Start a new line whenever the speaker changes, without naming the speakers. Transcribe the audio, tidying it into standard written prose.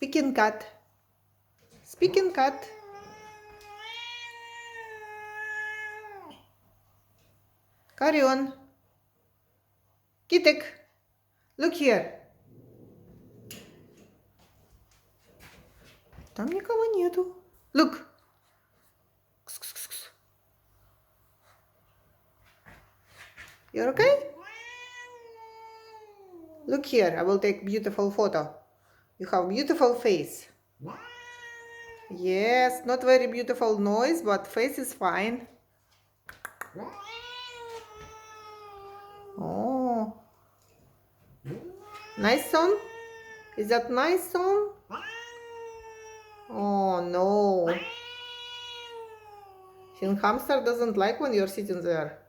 Speaking cat. Speaking cat. Carry on. Kitek. Look here. Там никого нету. Look. You're okay? Look here. I will take beautiful photo. You have beautiful face. Yes, not very beautiful noise, but face is fine. Oh. Nice song? Is that nice song? Oh no. Hamster doesn't like when you're sitting there.